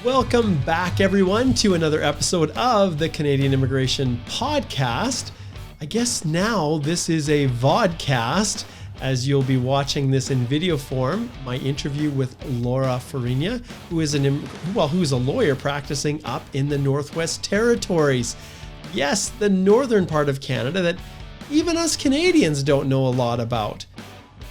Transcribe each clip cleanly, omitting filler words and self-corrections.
Welcome back, everyone, to another episode of the Canadian Immigration Podcast. I guess now this is a vodcast, as you'll be watching this in video form. My interview with Laura Faryna, who's a lawyer practicing up in the Northwest Territories. Yes, the northern part of Canada that even us Canadians don't know a lot about.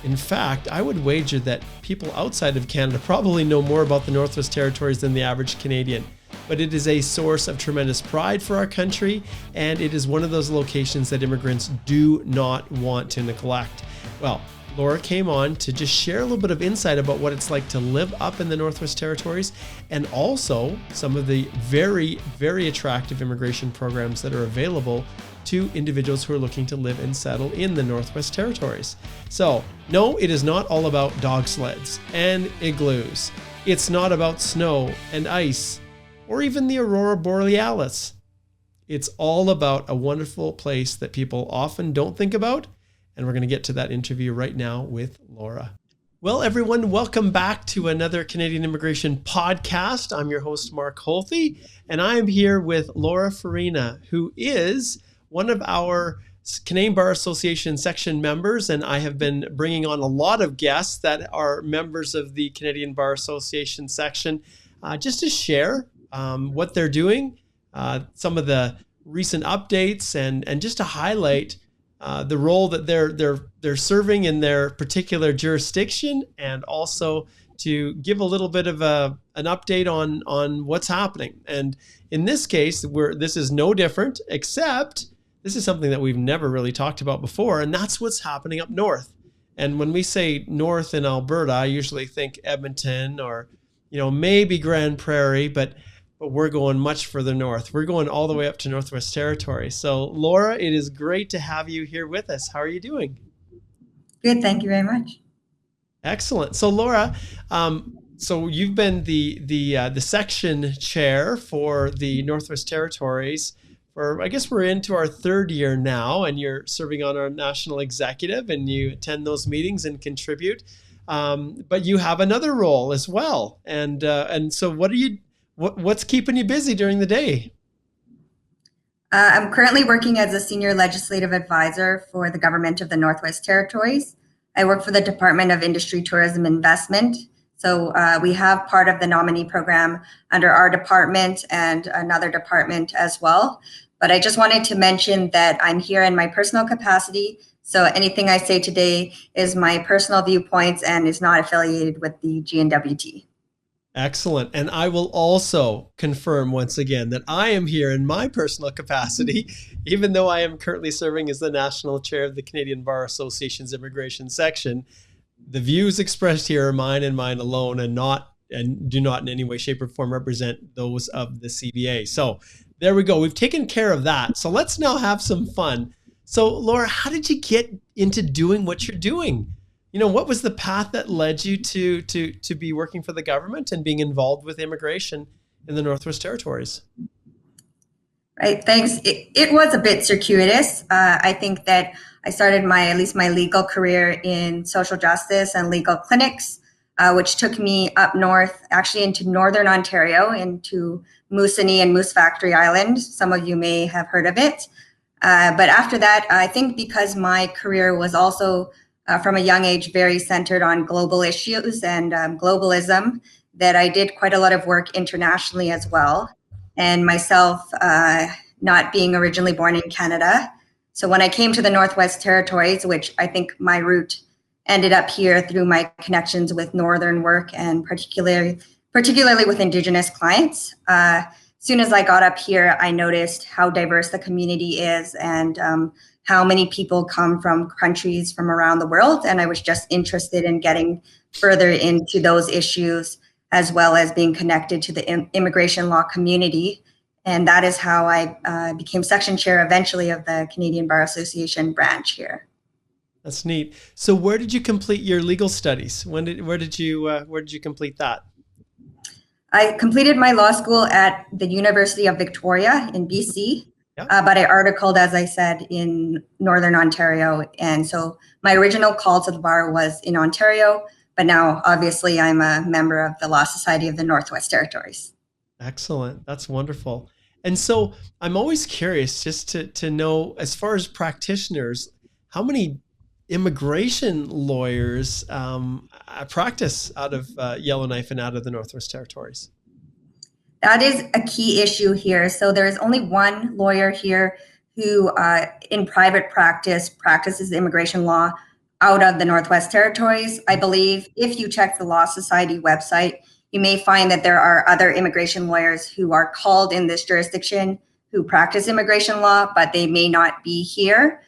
In fact, I would wager that people outside of Canada probably know more about the Northwest Territories than the average Canadian. But it is a source of tremendous pride for our country, and it is one of those locations that immigrants do not want to neglect. Well, Laura came on to just share a little bit of insight about what it's like to live up in the Northwest Territories, and also some of the very, very attractive immigration programs that are available to individuals who are looking to live and settle in the Northwest Territories. So, no, it is not all about dog sleds and igloos. It's not about snow and ice or even the Aurora Borealis. It's all about a wonderful place that people often don't think about, and we're going to get to that interview right now with Laura. Well, everyone, welcome back to another Canadian Immigration Podcast. I'm your host, Mark Holthe, and I'm here with Laura Faryna, who is one of our Canadian Bar Association section members, and I have been bringing on a lot of guests that are members of the Canadian Bar Association section, just to share what they're doing, some of the recent updates, and just to highlight the role that they're serving in their particular jurisdiction, and also to give a little bit of an update on what's happening. And in this case, this is no different, except this is something that we've never really talked about before, and that's what's happening up north. And when we say north in Alberta, I usually think Edmonton or, maybe Grand Prairie, but we're going much further north. We're going all the way up to Northwest Territories. So, Laura, it is great to have you here with us. How are you doing? Good, thank you very much. Excellent. So, Laura, so you've been the section chair for the Northwest Territories for, I guess we're into our third year now, and you're serving on our national executive, and you attend those meetings and contribute. But you have another role as well. And so what's keeping you busy during the day? I'm currently working as a senior legislative advisor for the government of the Northwest Territories. I work for the Department of Industry, Tourism, Investment. So we have part of the nominee program under our department and another department as well. But I just wanted to mention that I'm here in my personal capacity. So anything I say today is my personal viewpoints and is not affiliated with the GNWT. Excellent. And I will also confirm once again that I am here in my personal capacity, even though I am currently serving as the national chair of the Canadian Bar Association's immigration section. The views expressed here are mine and mine alone, and do not in any way, shape, or form represent those of the CBA. So there we go. We've taken care of that. So let's now have some fun. So, Laura, how did you get into doing what you're doing? What was the path that led you to be working for the government and being involved with immigration in the Northwest Territories? Right, thanks. It was a bit circuitous. I think that I started my legal career in social justice and legal clinics, which took me up north, actually into Northern Ontario, into Moosonee and Moose Factory Island. Some of you may have heard of it. But after that, I think because my career was also from a young age very centered on global issues and globalism, that I did quite a lot of work internationally as well. And myself, not being originally born in Canada. So when I came to the Northwest Territories, which I think my route ended up here through my connections with Northern work and particularly with Indigenous clients. As soon as I got up here, I noticed how diverse the community is and how many people come from countries from around the world. And I was just interested in getting further into those issues, as well as being connected to the immigration law community. And that is how I became section chair eventually of the Canadian Bar Association branch here. That's neat. So where did you complete your legal studies? Where did you complete that? I completed my law school at the University of Victoria in BC, but I articled, as I said, in Northern Ontario. And so my original call to the bar was in Ontario, but now obviously I'm a member of the Law Society of the Northwest Territories. Excellent. That's wonderful. And so I'm always curious just to know, as far as practitioners, how many immigration lawyers practice out of Yellowknife and out of the Northwest Territories? That is a key issue here. So there is only one lawyer here who, in private practice, practices immigration law out of the Northwest Territories. I believe if you check the Law Society website, you may find that there are other immigration lawyers who are called in this jurisdiction who practice immigration law, but they may not be here.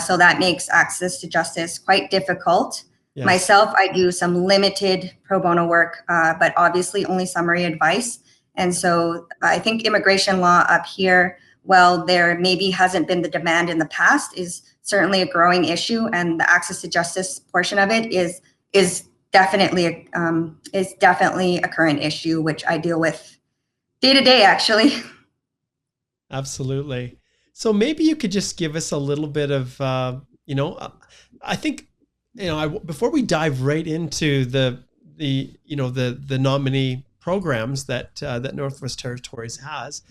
So that makes access to justice quite difficult. Yes. Myself, I do some limited pro bono work, but obviously only summary advice. And so I think immigration law up here, well, there maybe hasn't been the demand in the past, is certainly a growing issue, and the access to justice portion of it is definitely a current issue, which I deal with day to day, actually. Absolutely. So maybe you could just give us a little bit of, I think, before we dive right into the nominee programs that Northwest Territories has,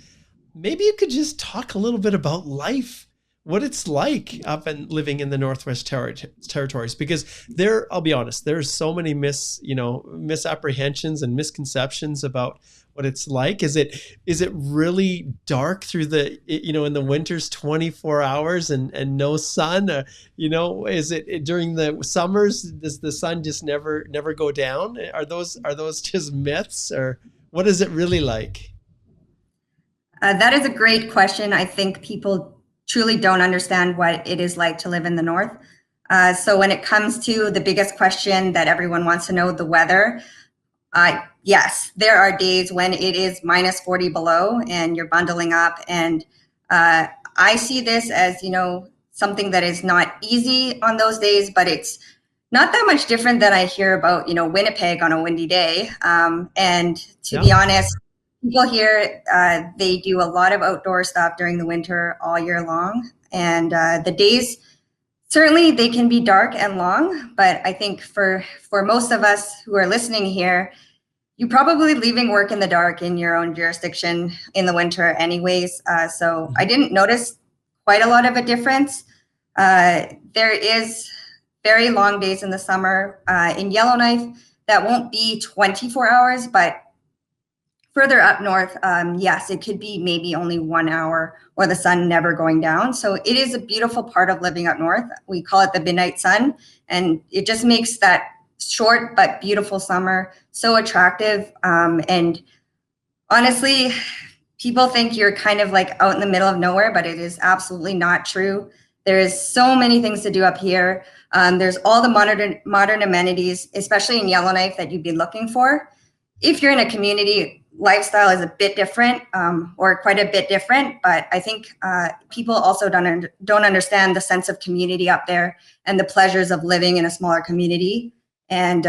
maybe you could just talk a little bit about life, what it's like up and living in the Northwest Territories, because I'll be honest, there's so many misapprehensions and misconceptions about what it's like. Is it really dark through in the winters, 24 hours and no sun? Is it during the summers, does the sun just never go down? Are those just myths, or what is it really like? That is a great question. I think people truly don't understand what it is like to live in the North. So when it comes to the biggest question that everyone wants to know, the weather, yes, there are days when it is minus 40 below and you're bundling up. And I see this as, something that is not easy on those days, but it's not that much different than I hear about, Winnipeg on a windy day. And to be honest, people here, they do a lot of outdoor stuff during the winter all year long. And the days, certainly they can be dark and long, but I think for most of us who are listening here, you're probably leaving work in the dark in your own jurisdiction in the winter anyways. So I didn't notice quite a lot of a difference. There is very long days in the summer. In Yellowknife, that won't be 24 hours, but further up north, yes, it could be maybe only 1 hour or the sun never going down. So it is a beautiful part of living up north. We call it the midnight sun, and it just makes that short but beautiful summer so attractive. And honestly, people think you're kind of like out in the middle of nowhere, but it is absolutely not true. There's so many things to do up here. There's all the modern amenities, especially in Yellowknife, that you'd be looking for. If you're in a community, lifestyle is a bit different, or quite a bit different, but I think people also don't understand the sense of community up there and the pleasures of living in a smaller community. And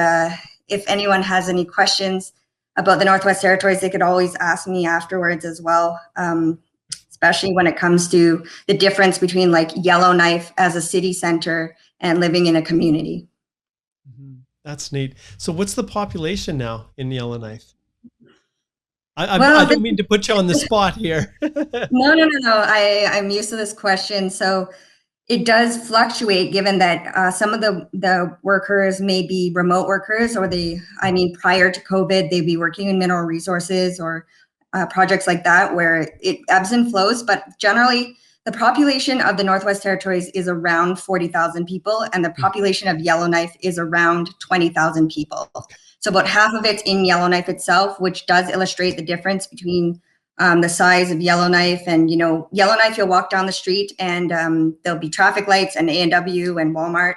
if anyone has any questions about the Northwest Territories, they could always ask me afterwards as well, especially when it comes to the difference between like Yellowknife as a city center and living in a community. That's neat. So what's the population now in Yellowknife? I don't mean to put you on the spot here. No. I'm used to this question. So it does fluctuate, given that some of the workers may be remote workers, or prior to COVID, they'd be working in mineral resources or projects like that, where it ebbs and flows. But generally, the population of the Northwest Territories is around 40,000 people, and the population of Yellowknife is around 20,000 people. So about half of it's in Yellowknife itself, which does illustrate the difference between the size of Yellowknife. And, Yellowknife, you'll walk down the street and there'll be traffic lights and A&W and Walmart.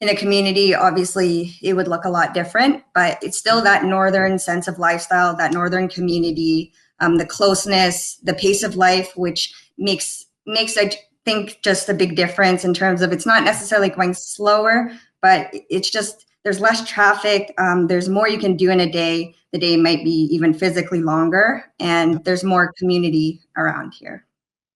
In a community, obviously, it would look a lot different, but it's still that northern sense of lifestyle, that northern community, the closeness, the pace of life, which makes, I think, just a big difference in terms of, it's not necessarily going slower, but it's just, there's less traffic. There's more you can do in a day. The day might be even physically longer, and there's more community around here.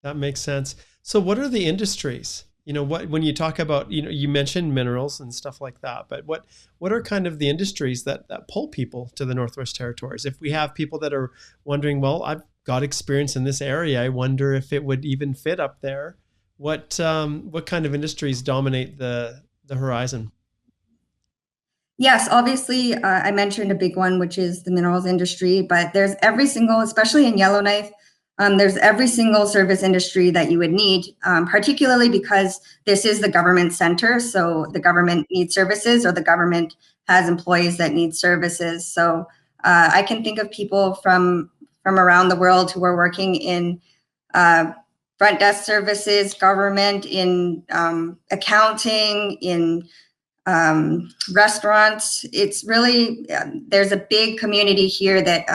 That makes sense. So what are the industries when you talk about, you mentioned minerals and stuff like that, but what are kind of the industries that pull people to the Northwest Territories? If we have people that are wondering, well, I've got experience in this area, I wonder if it would even fit up there. What kind of industries dominate the horizon? Yes, obviously, I mentioned a big one, which is the minerals industry, but there's every single, especially in Yellowknife, there's every single service industry that you would need, particularly because this is the government center. So the government needs services, or the government has employees that need services. So I can think of people from around the world who are working in front desk services, government, in accounting, in restaurants. It's really, there's a big community here that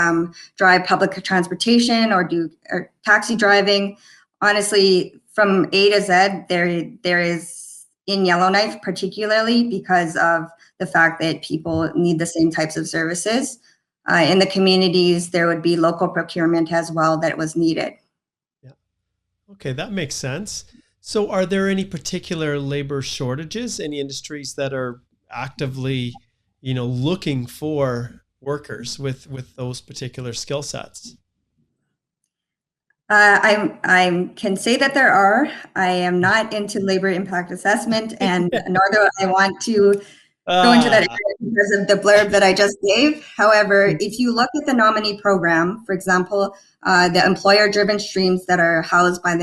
drive public transportation or do taxi driving. Honestly, from A to Z, there is in Yellowknife, particularly because of the fact that people need the same types of services. In the communities, there would be local procurement as well that was needed. Yeah. Okay, that makes sense. So are there any particular labor shortages, any industries that are actively, looking for workers with those particular skill sets? I can say that there are. I am not into labor impact assessment, and nor do I want to go into that Ah, area because of the blurb that I just gave. However, if you look at the nominee program, for example, the employer-driven streams that are housed by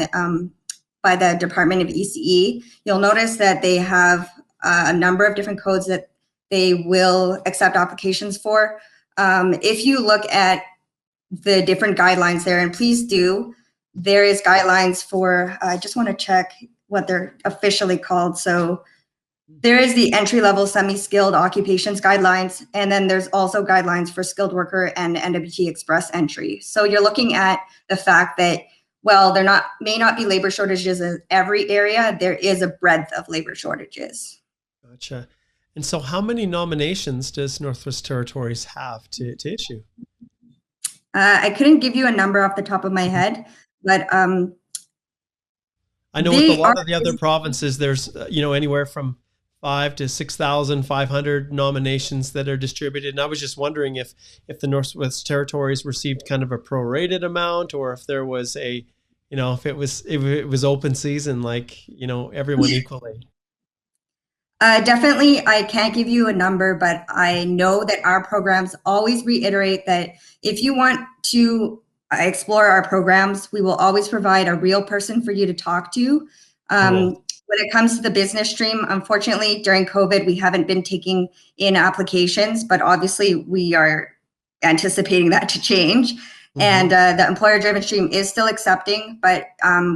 the Department of ECE, you'll notice that they have a number of different codes that they will accept applications for. If you look at the different guidelines there, and please do, there is guidelines for, I just want to check what they're officially called. So there is the entry-level semi-skilled occupations guidelines, and then there's also guidelines for skilled worker and NWT express entry. So you're looking at the fact that, well, there may not be labor shortages in every area. There is a breadth of labor shortages. gotcha. And so how many nominations does Northwest Territories have to issue? I couldn't give you a number off the top of my head, but I know with a they are. lot of the other provinces, there's, anywhere from 5 to 6,500 nominations that are distributed. And I was just wondering if the Northwest Territories received kind of a prorated amount, or if there was if it was open season, like, everyone equally. Definitely, I can't give you a number, but I know that our programs always reiterate that if you want to explore our programs, we will always provide a real person for you to talk to. Cool. When it comes to the business stream, unfortunately, during COVID, we haven't been taking in applications, but obviously we are anticipating that to change. Mm-hmm. And the employer-driven stream is still accepting, but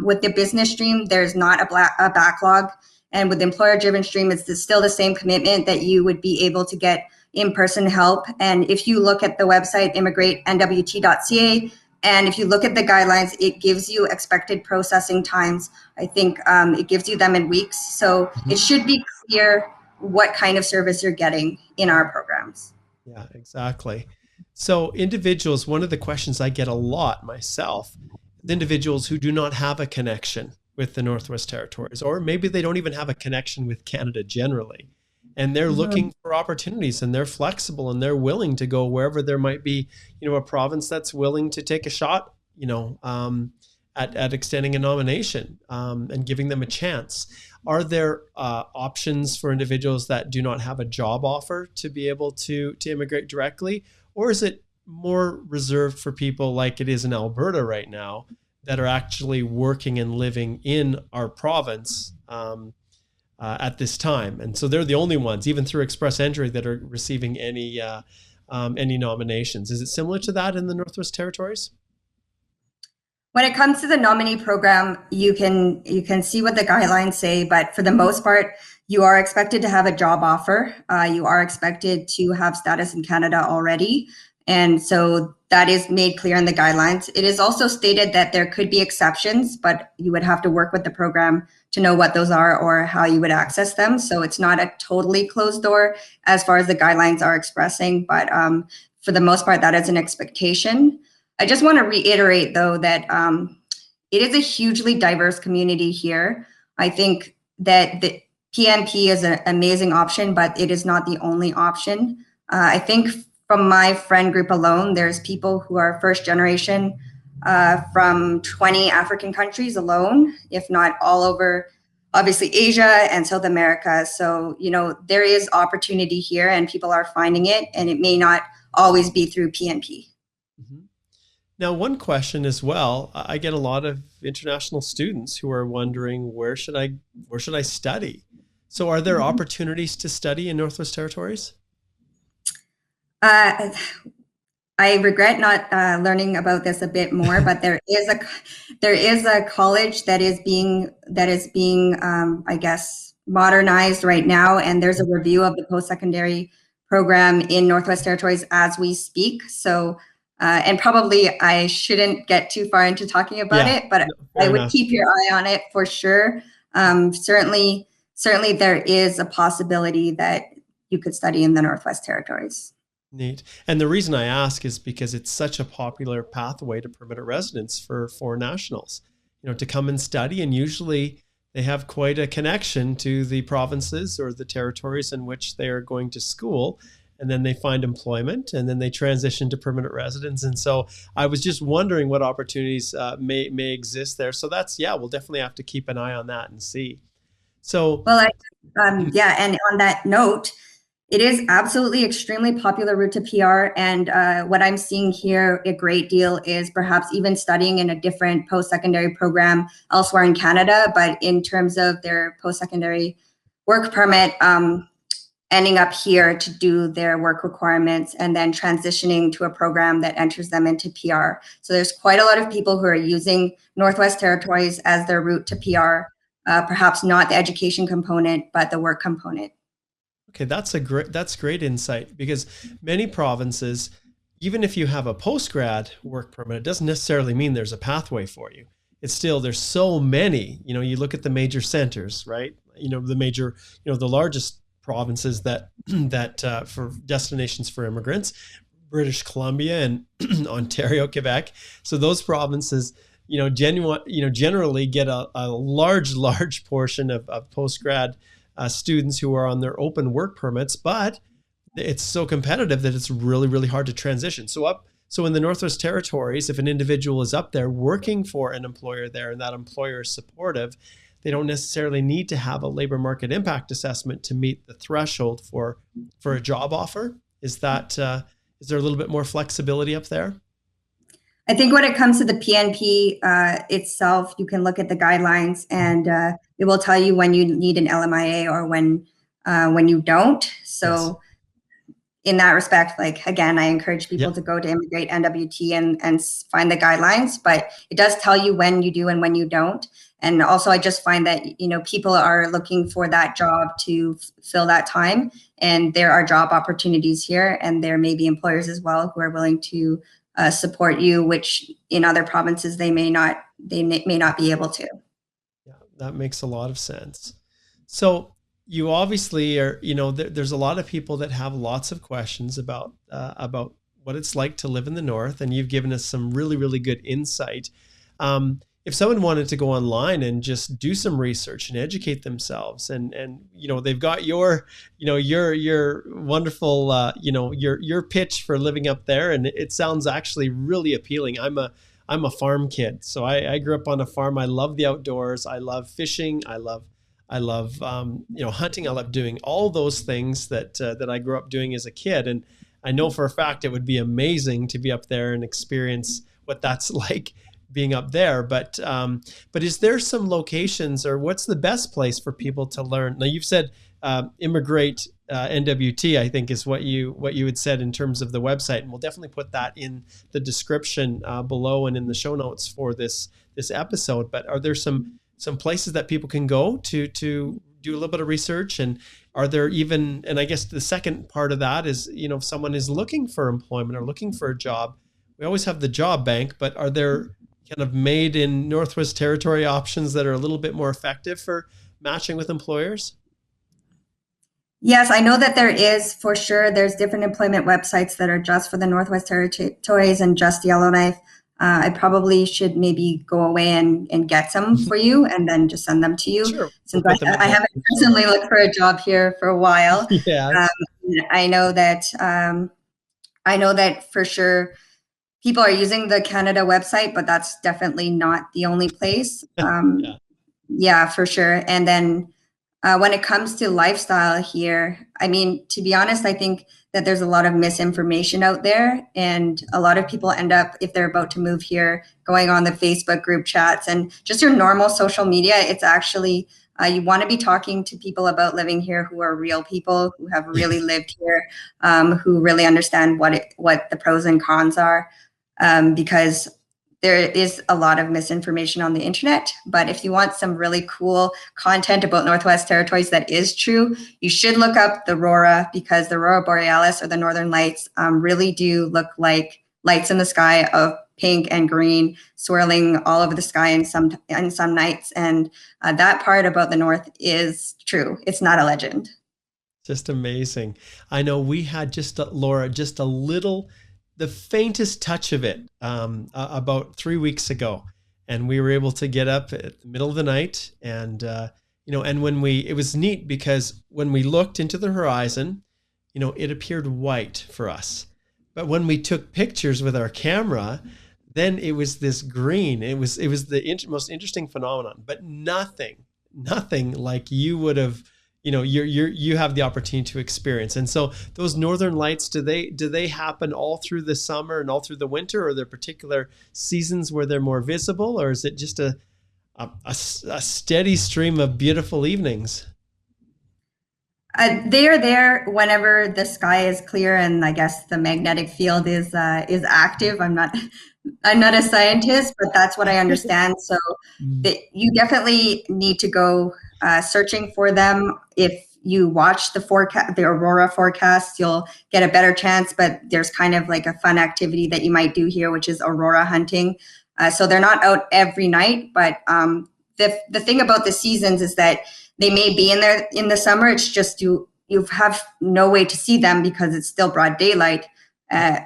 with the business stream, there's not a backlog. And with the employer-driven stream, it's still the same commitment that you would be able to get in-person help. And if you look at the website, immigratenwt.ca, and if you look at the guidelines, it gives you expected processing times. I think it gives you them in weeks. So it should be clear what kind of service you're getting in our programs. Yeah, exactly. So individuals, one of the questions I get a lot myself, individuals who do not have a connection with the Northwest Territories, or maybe they don't even have a connection with Canada generally, and they're looking for opportunities, and they're flexible, and they're willing to go wherever there might be, a province that's willing to take a shot, at extending a nomination, and giving them a chance. Are there options for individuals that do not have a job offer to be able to immigrate directly, or is it more reserved for people like it is in Alberta right now, that are actually working and living in our province at this time? And so they're the only ones, even through express entry, that are receiving any nominations. Is it similar to that in the Northwest Territories? When it comes to the nominee program, you can see what the guidelines say, but for the most part, you are expected to have a job offer. You are expected to have status in Canada already. And so that is made clear in the guidelines. It is also stated that there could be exceptions, but you would have to work with the program to know what those are or how you would access them. So it's not a totally closed door as far as the guidelines are expressing, but for the most part, that is an expectation. I just want to reiterate, though, that it is a hugely diverse community here. I think that the PNP is an amazing option, but it is not the only option. I think from my friend group alone, there's people who are first generation from 20 African countries alone, if not all over, obviously Asia and South America. So, there is opportunity here and people are finding it, and it may not always be through PNP. Mm-hmm. Now, one question as well, I get a lot of international students who are wondering, where should I study? So are there opportunities to study in Northwest Territories? I regret not learning about this a bit more, but there is a college that is being I guess modernized right now, and there's a review of the post-secondary program in Northwest Territories as we speak. So, and probably I shouldn't get too far into talking about it, but I would keep your eye on it for sure. Certainly there is a possibility that you could study in the Northwest Territories. Neat. And the reason I ask is because it's such a popular pathway to permanent residence for foreign nationals, to come and study. And usually they have quite a connection to the provinces or the territories in which they are going to school. And then they find employment, and then they transition to permanent residence. And so I was just wondering what opportunities may exist there. So we'll definitely have to keep an eye on that and see. So, well, and on that note, it is absolutely extremely popular route to PR. And what I'm seeing here a great deal is perhaps even studying in a different post-secondary program elsewhere in Canada, but in terms of their post-secondary work permit, ending up here to do their work requirements and then transitioning to a program that enters them into PR. So there's quite a lot of people who are using Northwest Territories as their route to PR. Perhaps not the education component, but the work component. Okay, that's great insight, because many provinces, even if you have a postgrad work permit, it doesn't necessarily mean there's a pathway for you. It's still, there's so many, you look at the major centers, right? The largest provinces that for destinations for immigrants, British Columbia and Ontario, Quebec. So those provinces, generally get a large portion of postgrad students who are on their open work permits, but it's so competitive that it's really, really hard to transition. So in the Northwest Territories, if an individual is up there working for an employer there and that employer is supportive, they don't necessarily need to have a labor market impact assessment to meet the threshold for a job offer. Is there a little bit more flexibility up there? I think when it comes to the PNP itself, you can look at the guidelines, and it will tell you when you need an LMIA or when you don't. So in that respect, again, I encourage people to go to Immigrate NWT and find the guidelines, but it does tell you when you do and when you don't. And also, I just find that, people are looking for that job to fill that time, and there are job opportunities here, and there may be employers as well who are willing to support you, which in other provinces they may not be able to. Yeah, that makes a lot of sense. So you obviously are, there's a lot of people that have lots of questions about what it's like to live in the North, and you've given us some really, really good insight. If someone wanted to go online and just do some research and educate themselves, and they've got your wonderful your pitch for living up there, and it sounds actually really appealing. I'm a farm kid, so I grew up on a farm. I love the outdoors. I love fishing. I love hunting. I love doing all those things that I grew up doing as a kid, and I know for a fact it would be amazing to be up there and experience what that's like being up there. But is there some locations, or what's the best place for people to learn? Now, you've said Immigrate NWT, I think, is what you had said in terms of the website, and we'll definitely put that in the description below and in the show notes for this episode. But are there some places that people can go to do a little bit of research? And are there even, and I guess the second part of that is, if someone is looking for employment or looking for a job, we always have the job bank, but are there kind of made in Northwest Territory options that are a little bit more effective for matching with employers? Yes, I know that there is, for sure. There's different employment websites that are just for the Northwest Territories and just Yellowknife. I probably should maybe go away and get some for you and then just send them to you. Sure, we'll Since put them in I the haven't show personally notes. looked for a job here for a while. Um, Yes. I know that for sure people are using the Canada website, but that's definitely not the only place. Yeah. Yeah, for sure. And then when it comes to lifestyle here, I mean, to be honest, I think that there's a lot of misinformation out there. And a lot of people end up, if they're about to move here, going on the Facebook group chats and just your normal social media. It's actually, you want to be talking to people about living here who are real people, who have really lived here, who really understand what the pros and cons are. Because there is a lot of misinformation on the internet. But if you want some really cool content about Northwest Territories that is true, you should look up the Aurora, because the Aurora Borealis, or the Northern Lights, really do look like lights in the sky of pink and green swirling all over the sky in some nights. And that part about the North is true. It's not a legend. Just amazing. I know we had Laura, just a little, the faintest touch of it about 3 weeks ago. And we were able to get up at the middle of the night. And, and it was neat because when we looked into the horizon, it appeared white for us. But when we took pictures with our camera, then it was this green. It was the most interesting phenomenon, but nothing like you would have, you have the opportunity to experience. And so those northern lights, do they happen all through the summer and all through the winter, or are there particular seasons where they're more visible, or is it just a steady stream of beautiful evenings? They are there whenever the sky is clear and I guess the magnetic field is active. I'm not a scientist, but that's what I understand. So you definitely need to go searching for them. If you watch the aurora forecast, you'll get a better chance. But there's kind of like a fun activity that you might do here, which is aurora hunting. So they're not out every night, but the thing about the seasons is that they may be in there in the summer. It's just you have no way to see them because it's still broad daylight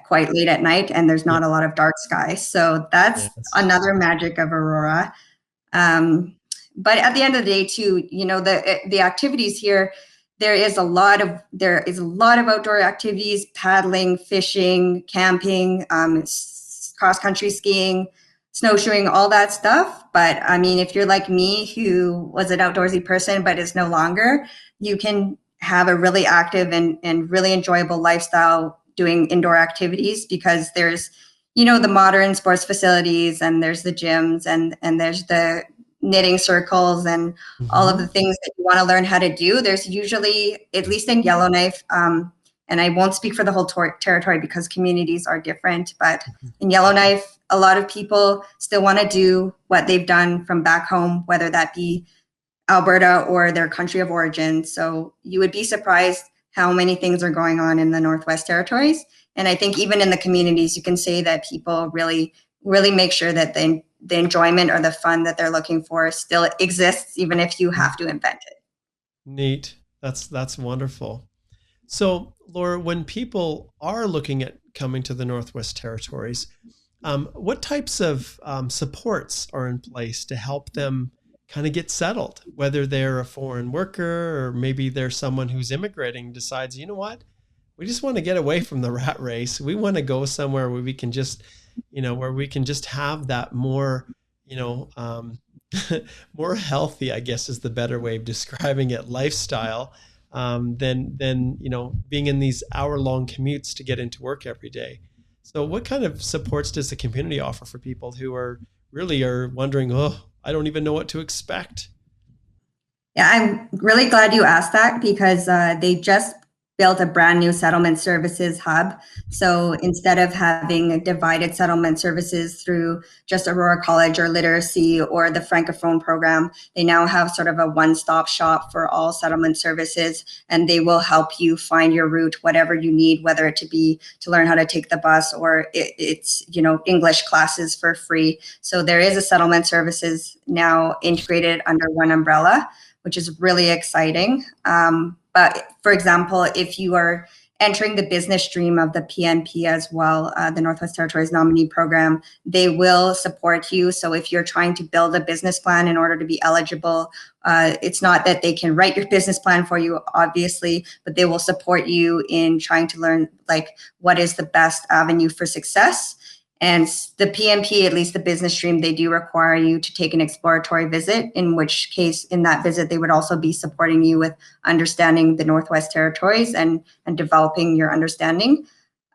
quite late at night, and there's not a lot of dark sky. So that's another magic of aurora. But at the end of the day, too, the activities here, there is a lot of outdoor activities: paddling, fishing, camping, cross country skiing, snowshoeing, all that stuff. But I mean, if you're like me, who was an outdoorsy person but is no longer, you can have a really active and really enjoyable lifestyle doing indoor activities, because there's, the modern sports facilities, and there's the gyms, and there's the knitting circles, and all of the things that you want to learn how to do. There's usually, at least in Yellowknife, and I won't speak for the whole territory because communities are different, but in Yellowknife, a lot of people still want to do what they've done from back home, whether that be Alberta or their country of origin. So you would be surprised how many things are going on in the Northwest Territories. And I think even in the communities, you can say that people really, really make sure that the enjoyment or the fun that they're looking for still exists, even if you have to invent it. Neat. That's wonderful. So, Laura, when people are looking at coming to the Northwest Territories, what types of supports are in place to help them kind of get settled, whether they're a foreign worker or maybe they're someone who's immigrating, decides, you know what, we just want to get away from the rat race. We want to go somewhere where we can just, have that more, more healthy, I guess is the better way of describing it, lifestyle, than being in these hour-long commutes to get into work every day. So what kind of supports does the community offer for people who are wondering, oh, I don't even know what to expect? Yeah, I'm really glad you asked that, because they just built a brand new settlement services hub. So instead of having divided settlement services through just Aurora College or literacy or the Francophone program, they now have sort of a one-stop shop for all settlement services, and they will help you find your route, whatever you need, whether it to be to learn how to take the bus or it's English classes for free. So there is a settlement services now integrated under one umbrella, which is really exciting. But for example, if you are entering the business stream of the PNP as well, the Northwest Territories Nominee Program. They will support you. So if you're trying to build a business plan in order to be eligible, it's not that they can write your business plan for you, obviously, but they will support you in trying to learn like what is the best avenue for success. And the PMP, at least the business stream, they do require you to take an exploratory visit, in which case in that visit, they would also be supporting you with understanding the Northwest Territories and developing your understanding.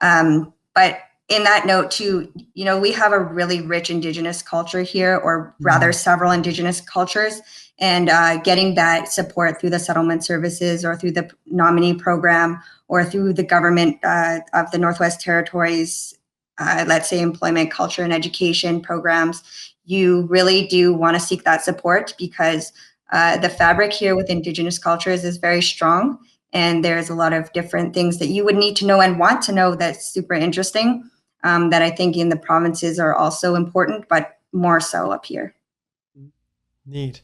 But in that note too, you know, we have a really rich Indigenous culture here, or rather several Indigenous cultures, and getting that support through the settlement services or through the nominee program or through the government of the Northwest Territories, let's say employment, culture, and education programs, you really do want to seek that support, because the fabric here with Indigenous cultures is very strong. And there's a lot of different things that you would need to know and want to know that's super interesting, that I think in the provinces are also important, but more so up here. Neat.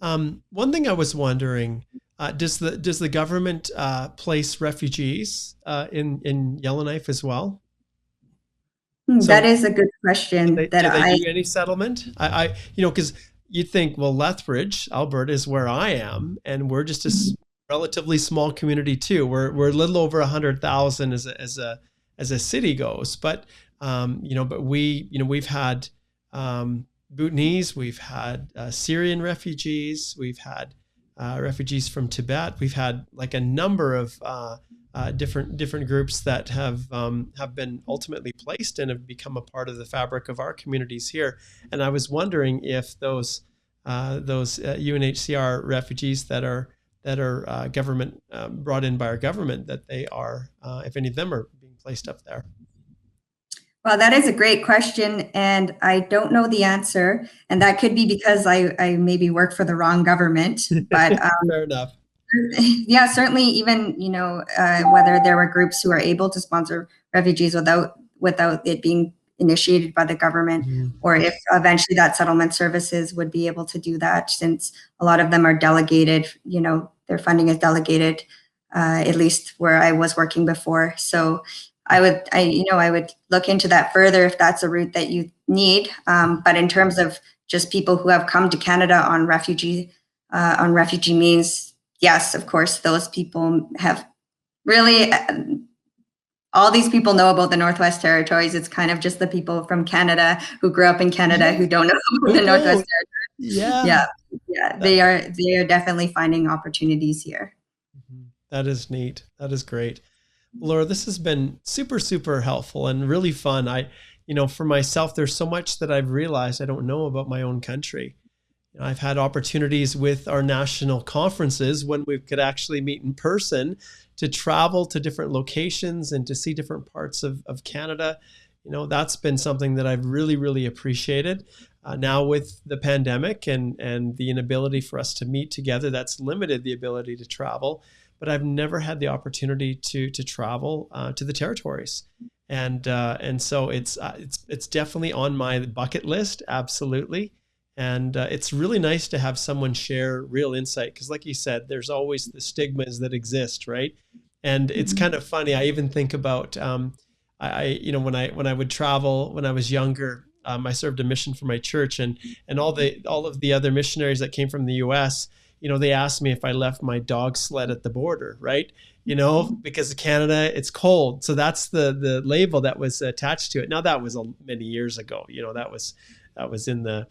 One thing I was wondering, does the government place refugees in Yellowknife as well? So that is a good question. Do they do any settlement? I you know, because you'd think, well, Lethbridge, Alberta is where I am, and we're just a relatively small community too. We're a little over 100,000 as a city goes, but you know, but we've had Bhutanese, we've had Syrian refugees, we've had refugees from Tibet, we've had like a number of different groups that have been ultimately placed and have become a part of the fabric of our communities here. And I was wondering if those UNHCR refugees that are government brought in by our government, that they are, if any of them are being placed up there. Well, that is a great question, and I don't know the answer, and that could be because I maybe work for the wrong government. But fair enough. Yeah, certainly, even, you know, whether there were groups who are able to sponsor refugees without it being initiated by the government, or if eventually that settlement services would be able to do that, since a lot of them are delegated, you know, their funding is delegated, at least where I was working before. So I would look into that further if that's a route that you need. But in terms of just people who have come to Canada on refugee means, yes, of course, those people have really, all these people know about the Northwest Territories. It's kind of just the people from Canada who grew up in Canada who don't know about the Northwest Territories. Yeah. They are definitely finding opportunities here. That is neat. That is great. Laura, this has been super, super helpful and really fun. For myself, there's so much that I've realized I don't know about my own country. I've had opportunities with our national conferences when we could actually meet in person to travel to different locations and to see different parts of Canada. That's been something that I've really, really appreciated. Now with the pandemic and the inability for us to meet together, that's limited the ability to travel. But I've never had the opportunity to travel to the territories, and so it's definitely on my bucket list, absolutely. And it's really nice to have someone share real insight, because, like you said, there's always the stigmas that exist, right? And it's kind of funny. I even think about when I would travel when I was younger. I served a mission for my church, and all of the other missionaries that came from the U.S. They asked me if I left my dog sled at the border, right? Because of Canada, it's cold. So that's the label that was attached to it. Now that was many years ago. That was in the,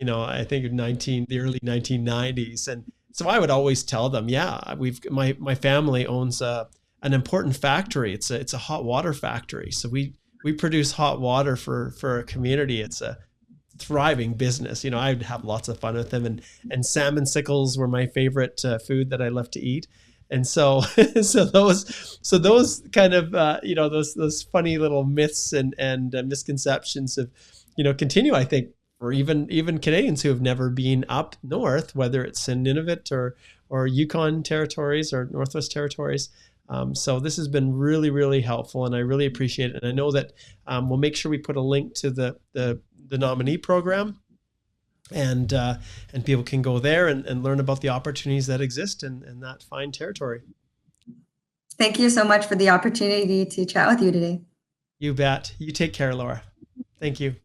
I think the early 1990s. And so I would always tell them, yeah, my family owns an important factory. It's a hot water factory. So we produce hot water for a community. It's a thriving business. I'd have lots of fun with them, and salmon sickles were my favorite food that I love to eat. And so those kind of those funny little myths and misconceptions of continue, I think, for even Canadians who have never been up north, whether it's in Nunavut or Yukon territories or Northwest Territories. So this has been really, really helpful, and I really appreciate it. And I know that we'll make sure we put a link to the nominee program, and people can go there and learn about the opportunities that exist in that fine territory. Thank you so much for the opportunity to chat with you today. You bet. You take care, Laura. Thank you.